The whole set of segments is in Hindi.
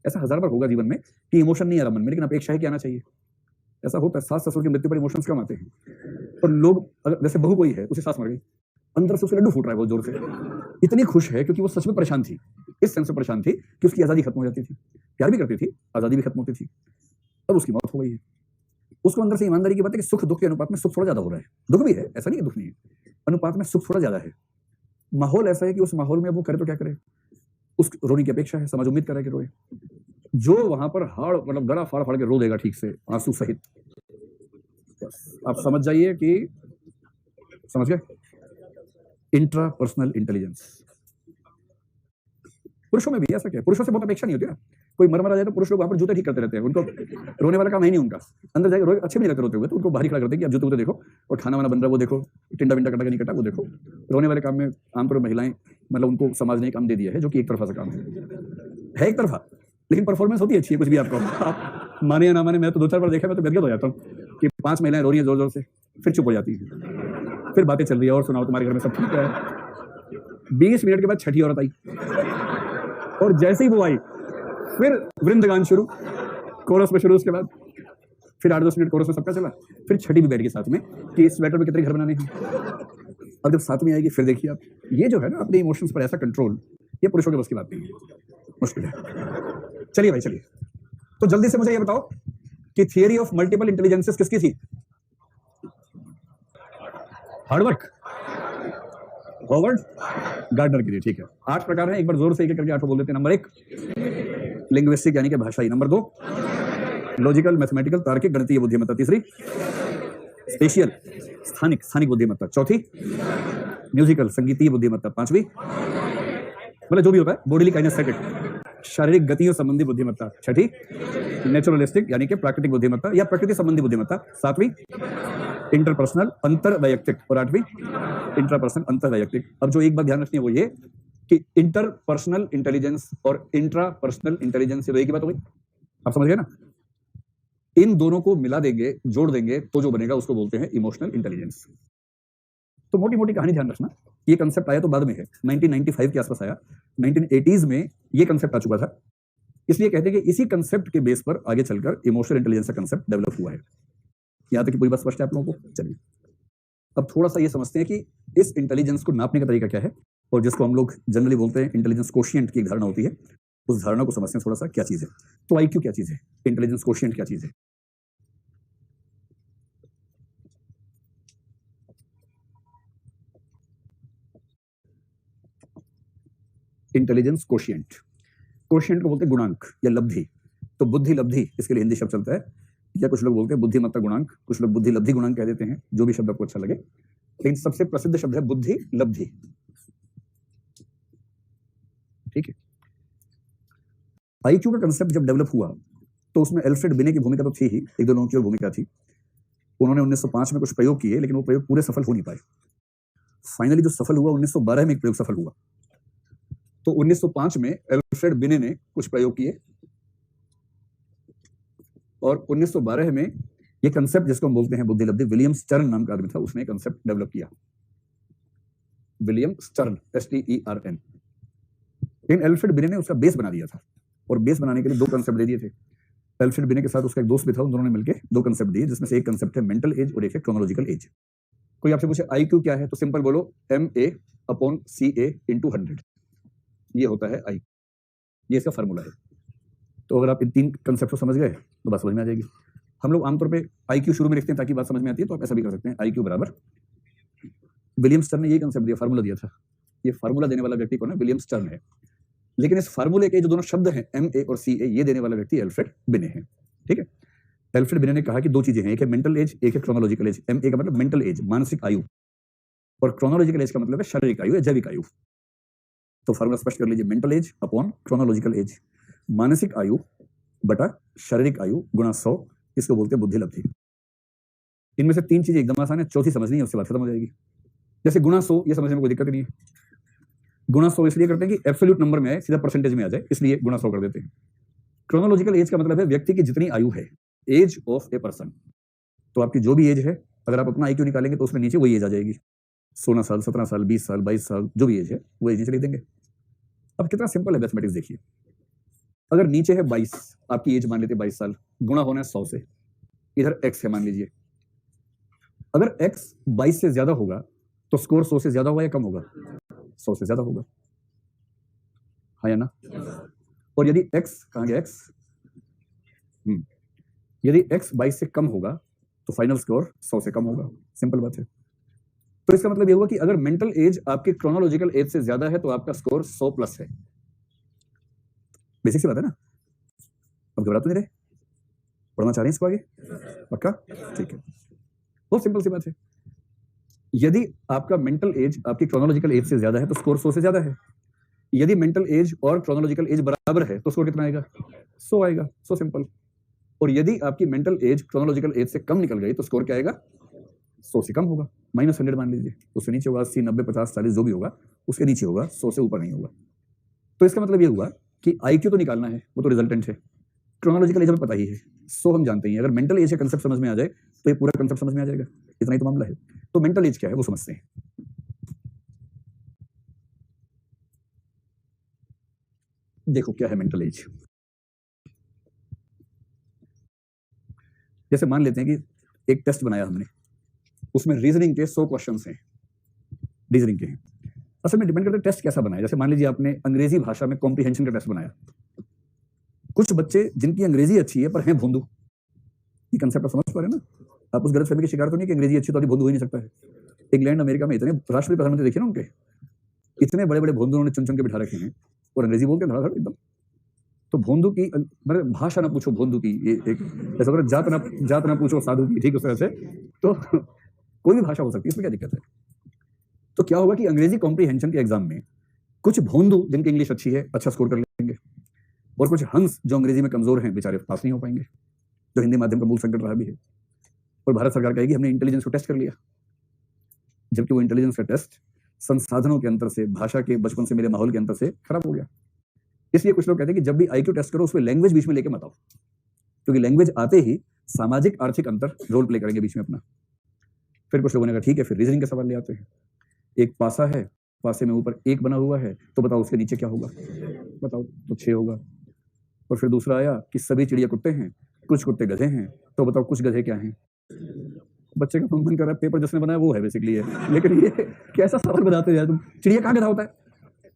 ऐसा 1000 बार होगा जीवन में कि इमोशन नहीं आ रहा मन में, लेकिन अपेक्षा है कि आना चाहिए। ऐसा होता है, सास ससुर की मृत्यु पर इमोशंस कम आते हैं। और लोग जैसे बहू कोई है, उसे सास मर गई, अंदर से उसे लड्डू फूट रहा है बहुत जोर से, इतनी खुश है क्योंकि वो सच में परेशान थी, इस सेंस से परेशान थी कि उसकी आजादी खत्म हो जाती थी, प्यार भी करती थी, आजादी भी खत्म होती थी। अब उसकी मौत हो गई है। उसको अंदर से ईमानदारी की बात है कि सुख दुख के अनुपात में सुख थोड़ा ज्यादा हो रहा है, दुख भी है, ऐसा नहीं है दुख नहीं है, अनुपात में सुख थोड़ा ज्यादा है। माहौल ऐसा है कि उस माहौल में वो करे तो क्या करे, उस रोने की अपेक्षा है, समाज उम्मीद कर रहा है कि रोए। जो वहां पर हाड़ मतलब गला फाड़ फाड़ के रो देगा ठीक से आंसू सहित, आप समझ जाइए कि समझ गए, इंट्रा पर्सनल इंटेलिजेंस। पुरुषों में भी ऐसा क्या है, पुरुषों से बहुत अपेक्षा नहीं होती ना, कोई मर मरा जाए तो पुरुष लोग वहां पर जूते ठीक करते रहते हैं, उनको रोने वाला काम है नहीं उनका, अंदर जाके रोए अच्छे भी लगते रोते हुए, तो उनको बाहर खड़ा करते हैं कि अब जूते उते देखो, और खाना वाना बन रहा है वो देखो, टिंडा विंडा कटा के नहीं कटा वो देखो। रोने वाले काम में आमतौर पर महिलाएं, मतलब उनको समाज ने काम दे दिया है जो कि एक तरफा सा काम है एक तरफा, लेकिन परफॉर्मेंस होती है अच्छी है, कुछ भी आपको आप माने या ना माने। मैं तो 2-4 बार देखा, मैं तो गदगद हो जाता हूँ कि 5 महिलाएं रो रही हैं जोर जोर से, फिर चुप हो जाती है, फिर बातें चल रही है, और सुनाओ तुम्हारे घर में सब ठीक है। 20 मिनट के बाद छठी औरत आई, और जैसे ही वो आई फिर वृंदगान शुरू, कोरस में शुरू, उसके बाद फिर 8-10 मिनट कोरस में सबका चला, फिर छठी भी बैठ गई साथ में कि इस स्वेटर में कितने घर बनाने हैं। और जब साथ में आएगी फिर देखिए आप, ये जो है ना अपने इमोशंस पर ऐसा कंट्रोल, ये पुरुषों के बस की बात नहीं है, मुश्किल है। चलिए भाई चलिए, तो जल्दी से मुझे ये बताओ कि थियरी ऑफ मल्टीपल इंटेलिजेंसेस किसकी थी? हार्डवर्क, हॉवर्ड गार्डनर की थी, ठीक है। 8 प्रकार हैं, एक बार जोर से एक करके 8 बोल देते हैं। नंबर 1 लिंग्विस्टिक यानी कि भाषाई, नंबर 2 लॉजिकल मैथमेटिकल तार्किक गणितीय बुद्धिमत्ता, तीसरी स्पेशियल स्थानिक बुद्धिमत्ता, चौथी म्यूजिकल संगीतीय बुद्धिमत्ता, पांचवी मतलब जो भी होता है बॉडीली काइनेस सर्किट शारीरिक गतियों संबंधी बुद्धिमत्ता, छठी नेचुरलिस्टिक यानी कि प्राकृतिक बुद्धिमत्ता या प्रकृति संबंधी बुद्धिमत्ता, सातवीं इंटरपर्सनल अंतर वैयक्तिक, और आठवीं इंट्रापर्सनल अंतर वैयक्तिक। अब जो एक बात ध्यान रखनी है वो ये कि इंटरपर्सनल इंटेलिजेंस और इंट्रापर्सनल इंटेलिजेंस ये एक ही बात हो गई, आप समझ गए ना। इन दोनों को मिला देंगे, जोड़ देंगे तो जो बनेगा उसको बोलते हैं इमोशनल इंटेलिजेंस। तो मोटी मोटी कहानी ध्यान रखना, ये कंसेप्ट आया तो बाद में है, 1995 के आसपास आया, 1980s में ये कंसेप्ट आ चुका था, इसलिए कहते हैं कि इसी कंसेप्ट के बेस पर आगे चलकर इमोशनल इंटेलिजेंस का कंसेप्ट डेवलप हुआ है। यहां तक कि पूरी बात स्पष्ट है आप लोगों को? चलिए अब थोड़ा सा ये समझते हैं कि इस इंटेलिजेंस को नापने का तरीका क्या है, और जिसको हम लोग जनरली बोलते हैं इंटेलिजेंस कोशिएंट की एक धारणा होती है, उस धारणा को समझते हैं थोड़ा सा क्या चीज है। तो आईक्यू क्या चीज है, इंटेलिजेंस कोशिएंट क्या चीज है? इंटेलिजेंस कोशिएंट, कोशिएंट को बोलते हैं गुणांक या लब्धि। तो बुद्धि लब्धि इसके लिए हिंदी शब्द चलता है, या कुछ लोग बोलते हैं बुद्धिमत्ता गुणांक, कुछ लोग बुद्धि लब्धि गुणांक कह देते हैं, जो भी शब्द आपको अच्छा लगे, लेकिन सबसे प्रसिद्ध शब्द है बुद्धि लब्धि, ठीक है। आईक्यू का कंसेप्ट जब डेवलप हुआ तो उसमें एल्फ्रेड बिने की भूमिका तो थी ही, एक दो लोगों की और भूमिका थी। उन्होंने 1905 में कुछ प्रयोग किए, लेकिन वो प्रयोग पूरे सफल हो नहीं पाए। फाइनली जो सफल हुआ 1912 में एक प्रयोग सफल हुआ। तो 1905 में एल्फ्रेड बिने ने कुछ प्रयोग किए, और 1912 में ये कंसेप्ट जिसको हम बोलते हैं बुद्धि लब्धि, विलियम स्टर्न नाम का आदमी था, उसने कंसेप्ट डेवलप किया, विलियम स्टर्न, STERN। लेकिन एल्फ्रेड बिने ने उसका बेस बना दिया था, और बेस बनाने के लिए 2 कंसेप्ट दे दिए थे। एल्फ्रेड बिने के साथ उसका एक दोस्त भी था, उन दोनों ने मिलकर 2 कंसेप्ट दिए, जिसमें से एक कंसेप्ट है मेंटल एज और एक है क्रोनोलॉजिकल एज। कोई आपसे पूछे आईक्यू क्या है, तो सिंपल बोलो MA/CA × 100, ये होता है आई, ये इसका फार्मूला है। तो अगर आप इन 3 कंसेप्ट को समझ गए तो बात समझ में आ जाएगी। हम लोग आमतौर पे आईक्यू शुरू में लिखते हैं ताकि बात समझ में आती है, तो आप ऐसा भी कर सकते हैं, आईक्यू बराबर, विलियम स्टर्न ने ये कंसेप्ट दिया, फार्मूला दिया था। ये फार्मूला देने वाला व्यक्ति कौन है? विलियम स्टर्न है। लेकिन इस फार्मूले के जो दोनों शब्द हैं MA और CA, ये देने वाला व्यक्ति एल्फ्रेड बिने है, ठीक है। एल्फ्रेड बिने ने कहा कि 2 चीजें हैं, एक है मेंटल एज, एक है क्रोनोलॉजिकल एज। MA का मतलब मेंटल एज, मानसिक आयु, और क्रोनोलॉजिकल एज का मतलब है शारीरिक आयु या जैविक आयु। तो फार्मूला स्पष्ट कर लीजिए, mental as upon chronological age, मानसिक आयु बटा शारीरिक आयु गुणा 100, इसको बोलते हैं बुद्धि लब्धि। इनमें से 3 चीजें एकदम आसान है, चौथी समझनी है, उसके बाद खत्म हो जाएगी। जैसे गुणा 100, ये समझने में कोई दिक्कत नहीं है। गुणा 100 इसलिए करते हैं कि एब्सोल्यूट नंबर में आए, सीधा परसेंटेज में आ जाए, इसलिए गुणा 100 कर देते हैं। क्रोनोलॉजिकल एज का मतलब है व्यक्ति की जितनी आयु है, एज ऑफ ए पर्सन। तो आपकी जो भी एज है, अगर आप अपना आईक्यू निकालेंगे तो उसमें नीचे वही एज आ जाएगी, 16 साल, 17 साल, 20 साल, 22 साल, जो भी एज है वो एज नीचे लिख देंगे। अब कितना सिंपल है मैथमेटिक्स, देखिए। अगर नीचे है 22, आपकी एज मान लेते 22 साल, गुणा होना है 100 से, इधर x है मान लीजिए। अगर x 22 से ज्यादा होगा तो स्कोर 100 से ज्यादा होगा या कम होगा? 100 से ज्यादा होगा, हाँ या ना? और यदि x, कहाँ गया x? यदि x 22 से कम होगा तो फाइनल स्कोर 100 से कम होगा। सिंपल बात है। तो इसका मतलब ये होगा कि अगर मेंटल एज आपके क्रोनोलॉजिकल एज से ज्यादा है तो आपका स्कोर 100 प्लस है। बेसिक सी बात है ना? अब घबरा तो नहीं रहे? पढ़ना चाह रहे हैं इसको आगे? पक्का? ठीक है, बहुत सिंपल सी बात है। यदि आपका मेंटल एज आपकी क्रोनोलॉजिकल एज से ज्यादा है तो स्कोर 100 से ज्यादा है। यदि मेंटल एज और क्रोनोलॉजिकल एज बराबर है तो स्कोर कितना आएगा? 100 आएगा। So simple. और यदि आपकी मेंटल एज क्रोनोलॉजिकल एज से कम निकल गई तो स्कोर क्या आएगा? 100 से कम होगा, -100 मान लीजिए, उससे नीचे होगा 80, 90, 50, 40 जो भी होगा उसके नीचे होगा, 100 से ऊपर नहीं होगा। तो इसका मतलब ये हुआ कि आईक्यू तो निकालना है, वो तो रिजल्टेंट है। क्रोनोलॉजिकल एज हमें पता ही है, 100 हम जानते हैं। अगर मेंटल एज का कंसेप्ट समझ में आ जाए तो ये पूरा कंसेप्ट समझ में आ जाएगा। इतना ही तो मामला है। तो मेंटल एज क्या है वो समझते हैं। देखो क्या है मेंटल एज। जैसे मान लेते हैं कि एक टेस्ट बनाया हमने, उसमें रीजनिंग के 100 क्वेश्चंस हैं, रीजनिंग के हैं। असल में डिपेंड करता है टेस्ट कैसा बनाया। जैसे मान लीजिए आपने अंग्रेजी भाषा में कॉम्प्रिहेंशन का टेस्ट बनाया। कुछ बच्चे जिनकी अंग्रेजी अच्छी है पर हैं भोंदू, ये कंसेप्ट आप समझ पा रहे हैं ना? आप उस गलतफहमी की शिकार तो नहीं कि अंग्रेजी अच्छी तो अभी भोंदू हो ही नहीं सकता है। इंग्लैंड अमेरिका में इतने राष्ट्रपति प्रधानमंत्री देखे ना उनके, इतने बड़े बड़े भोंदू उन्होंने चुन चुन के बिठा रखे हैं और अंग्रेजी बोलते हैं धड़ाधड़ एकदम। तो भोंदू की मतलब भाषा ना पूछो भोंदू की, ये एक ऐसा होगा, जात ना पूछो साधु की, ठीक उस तरह से। तो कोई भी भाषा हो सकती है, इसमें क्या दिक्कत है? तो क्या होगा कि अंग्रेजी कॉम्प्रिहेंशन के एग्जाम में कुछ भोंदू जिनकी इंग्लिश अच्छी है अच्छा स्कोर कर लेंगे, और कुछ हंस जो अंग्रेजी में कमजोर हैं बेचारे पास नहीं हो पाएंगे, जो हिंदी माध्यम का मूल संकट रहा भी है। और भारत सरकार कहेगी हमने इंटेलिजेंस को टेस्ट कर लिया, जबकि वो इंटेलिजेंस का टेस्ट संसाधनों के अंतर से, भाषा के बचपन से मिले माहौल के अंतर से खराब हो गया। इसलिए कुछ लोग कहते हैं कि जब भी आईक्यू टेस्ट करो उसमें लैंग्वेज बीच में लेके मत आओ, क्योंकि लैंग्वेज आते ही सामाजिक आर्थिक अंतर रोल प्ले करेंगे बीच में अपना। फिर कुछ लोगों ने कहा ठीक है, फिर रीजनिंग के सवाल ले आते हैं। एक पासा है, पासे में ऊपर 1 बना हुआ है, तो बताओ उसके नीचे क्या होगा? बताओ, तो 6 होगा। और फिर दूसरा आया कि सभी चिड़िया कुत्ते हैं, कुछ कुत्ते गधे हैं, तो बताओ कुछ गधे क्या हैं? बच्चे का मन कर रहा है पेपर जिसने बनाया वो है बेसिकली है, लेकिन ये कैसा सवाल बताते हैं यार तुम? चिड़िया कहाँ गधा होता है?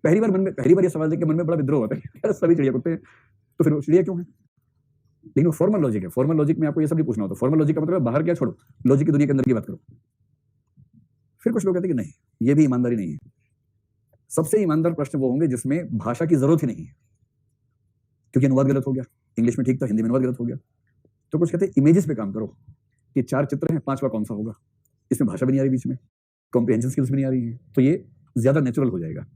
पहली बार ये सवाल देख के मन में बड़ा विद्रोह होता है यार, सभी चिड़िया कुत्ते हैं तो फिर वो चिड़िया क्यों है? लेकिन वो फॉर्मल लॉजिक है। फॉर्मल लॉजिक में आपको ये सब नहीं पूछना होता। फॉर्मल लॉजिक का मतलब है बाहर क्या छोड़ो, लॉजिक की दुनिया के अंदर की बात करो। फिर कुछ लोग कहते हैं कि नहीं, ये भी ईमानदारी नहीं है। सबसे ईमानदार प्रश्न वो होंगे जिसमें भाषा की जरूरत ही नहीं है, क्योंकि अनुवाद गलत हो गया। इंग्लिश में ठीक था, हिंदी में अनुवाद गलत हो गया। तो कुछ कहते हैं इमेजेस पे काम करो कि 4 चित्र हैं, 5वां कौन सा होगा? इसमें भाषा भी नहीं आ रही, बीच में कॉम्प्रिहेंशन स्किल्स भी नहीं आ रही हैं, तो ये ज्यादा नेचुरल हो जाएगा।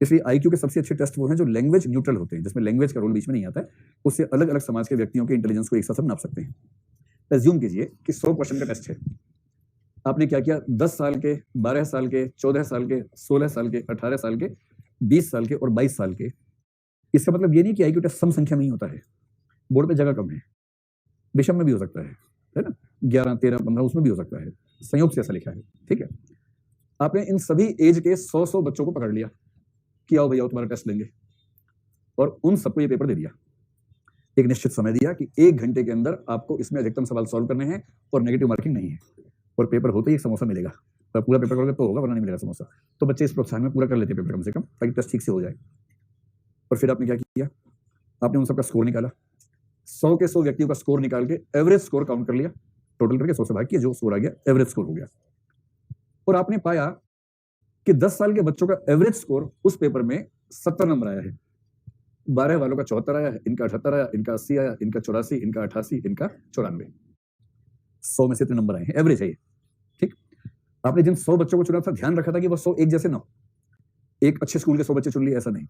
इसलिए आईक्यू के सबसे अच्छे टेस्ट वो हैं जो लैंग्वेज न्यूट्रल होते हैं, जिसमें लैंग्वेज का रोल बीच में नहीं आता है। उससे अलग अलग समाज के व्यक्तियों के इंटेलिजेंस को एक साथ हम नाप सकते हैं। एज्यूम कीजिए कि 100 क्वेश्चन का टेस्ट है। आपने क्या किया, 10 साल के, 12 साल के, 14 साल के, 16 साल के, 18 साल के, 20 साल के और 22 साल के। इसका मतलब ये नहीं कि आईक्यू टेस्ट सम संख्या में ही होता है, बोर्ड पे जगह कम है, विषम में भी हो सकता है ना, 11, 13, 15 उसमें भी हो सकता है, संयोग से ऐसा लिखा है। ठीक है, आपने इन सभी एज के 100 बच्चों को पकड़ लिया कि आओ भैया तुम्हारा टेस्ट लेंगे, और उन सबको ये पेपर दे दिया। एक निश्चित समय दिया कि 1 घंटे के अंदर आपको इसमें अधिकतम सवाल सॉल्व करने हैं और नेगेटिव मार्किंग नहीं है, और पेपर होते ही एक समोसा मिलेगा। तो पूरा पेपर करोगे तो होगा, वरना नहीं मिलेगा समोसा। तो बच्चे इस प्रोत्साहन में पूरा कर लेते हैं पेपर कम से कम, ताकि टेस्ट ठीक से हो जाए। और फिर आपने क्या किया, आपने उन सबका स्कोर निकाला, 100 के 100 व्यक्तियों का स्कोर निकाल के एवरेज स्कोर काउंट कर लिया, टोटल करके 100 से भाग किया, जो स्कोर आ गया एवरेज स्कोर हो गया। और आपने पाया कि 10 साल के बच्चों का एवरेज स्कोर उस पेपर में 70 नंबर आया है, 12 वालों का 74 आया है, इनका 78 आया, इनका 80 आया, इनका 84, इनका 88, इनका 94। 100 में से इतने नंबर आए हैं, एवरेज है ये। ठीक, आपने जिन 100 बच्चों को चुना था ध्यान रखा था कि वो 100 एक जैसे ना हो, एक अच्छे स्कूल के 100 बच्चे चुन लिए ऐसा नहीं।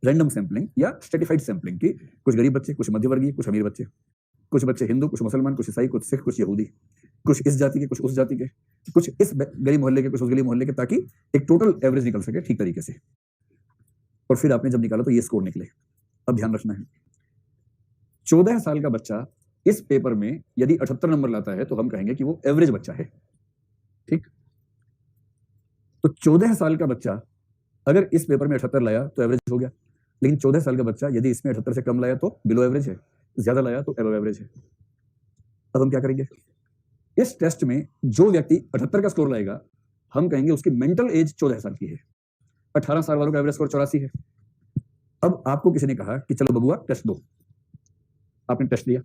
रैंडम सैंपलिंग या स्ट्रेटिफाइड सैंपलिंग की, कुछ गरीब बच्चे, कुछ मध्यवर्गीय, कुछ अमीर बच्चे, कुछ बच्चे हिंदू, कुछ मुसलमान, कुछ ईसाई, कुछ सिख, कुछ यहूदी, कुछ इस जाति के, कुछ उस जाति के, कुछ इस गली मोहल्ले के, कुछ उस गली मोहल्ले के, ताकि एक टोटल एवरेज निकल सके ठीक तरीके से। और फिर आपने जब निकाला तो ये स्कोर निकले। अब ध्यान रखना है, 14 साल का बच्चा इस पेपर में यदि 78 नंबर लाता है तो हम कहेंगे कि वो एवरेज बच्चा है। ठीक, तो 14 साल का बच्चा अगर इस पेपर में 78 लाया तो एवरेज हो गया, लेकिन 14 साल का बच्चा यदि इसमें 78 से कम लाया तो बिलो एवरेज है, ज्यादा लाया तो एबव एवरेज है। अब हम क्या करेंगे, इस टेस्ट में जो व्यक्ति 78 का स्कोर लाएगा हम कहेंगे उसकी मेंटल एज 14 साल की है। 18 साल वालों का एवरेज स्कोर 84 है। अब आपको किसी ने कहा कि चलो बबुआ टेस्ट दो, आपने टेस्ट दिया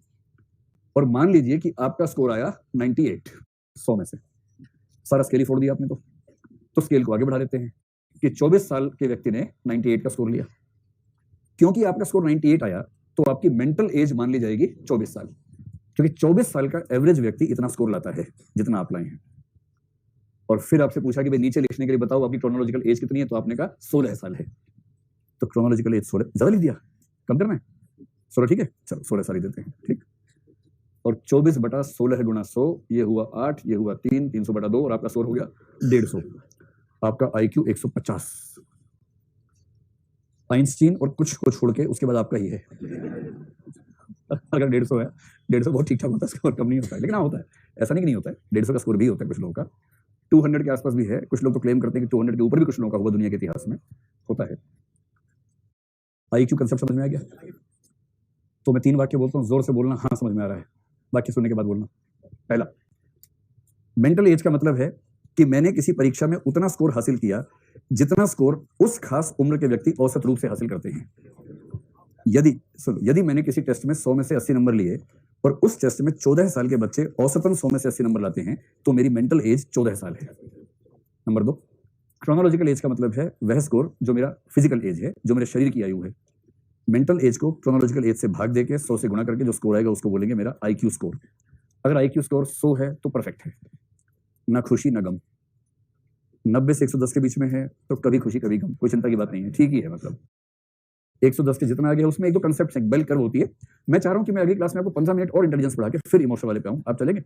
और मान लीजिए कि आपका स्कोर आया 98 100 में से, सारा स्केल ही फोड़ दिया आपने तो स्केल को आगे बढ़ा देते हैं कि 24 साल के व्यक्ति ने 98 का स्कोर लिया। क्योंकि आपका स्कोर 98 आया तो आपकी मेंटल एज मान ली जाएगी 24 साल, क्योंकि 24 साल का एवरेज व्यक्ति इतना स्कोर लाता है जितना आप लाए हैं। और फिर आपसे पूछा कि भाई नीचे लिखने के लिए बताओ आपकी क्रोनोलॉजिकल एज कितनी है, तो आपने कहा 16 साल है। तो क्रोनोलॉजिकल एज 16, ज्यादा लिख दिया, कम करना है 16, ठीक है, चलो 16 साल ही देते हैं, ठीक। और 24/16 गुणा 100, ये हुआ 8, ये हुआ 3, 300/2 और आपका स्कोर हो गया 150। आपका IQ 150। आइंस्टीन और कुछ को छोड़ के उसके बाद आपका ही है। अगर 150 है, 150 बहुत ठीक ठाक होता है, स्कोर कम नहीं होता है, लेकिन हाँ होता है, ऐसा नहीं कि नहीं होता है, 150 का स्कोर भी होता है कुछ लोगों का, 200 के आसपास भी है, कुछ लोग तो क्लेम करते हैं कि 200 के ऊपर भी कुछ लोगों का हुआ दुनिया के इतिहास में, होता है। IQ कंसेप्ट समझ में आ गया? तो मैं 3 वाक्य बोलता हूँ, जोर से बोलना हाँ समझ में आ रहा है, वाक्य सुनने के बाद बोलना। पहला, मेंटल एज का मतलब है कि मैंने किसी परीक्षा में उतना स्कोर हासिल किया जितना स्कोर उस खास उम्र के व्यक्ति औसत रूप से हासिल करते हैं। यदि मैंने किसी टेस्ट में 100 में से 80 नंबर लिए और उस टेस्ट में 14 साल के बच्चे औसतन 100 में से 80 नंबर लाते हैं तो मेरी मेंटल एज 14 साल है। नंबर 2, क्रोनोलॉजिकल एज का मतलब है वह स्कोर जो मेरा फिजिकल एज है, जो मेरे शरीर की आयु है। मेंटल एज को क्रोनोलॉजिकल एज से भाग देके 100 से गुणा करके जो स्कोर आएगा उसको बोलेंगे मेरा IQ स्कोर। अगर IQ स्कोर 100 है तो परफेक्ट है, ना खुशी ना गम। 90 से 110 के बीच में है तो कभी खुशी कभी गम, कोई चिंता की बात नहीं है, ठीक ही है। मतलब 110 के जितना आगे है उसमें एक दो कंसेप्ट बेल कर्व होती है। मैं चाह रहा हूं कि मैं अगली क्लास में आपको 15 मिनट और इंटेलिजेंस पढ़ा के फिर इमोशन वाले पे आऊं, आप चलेंगे?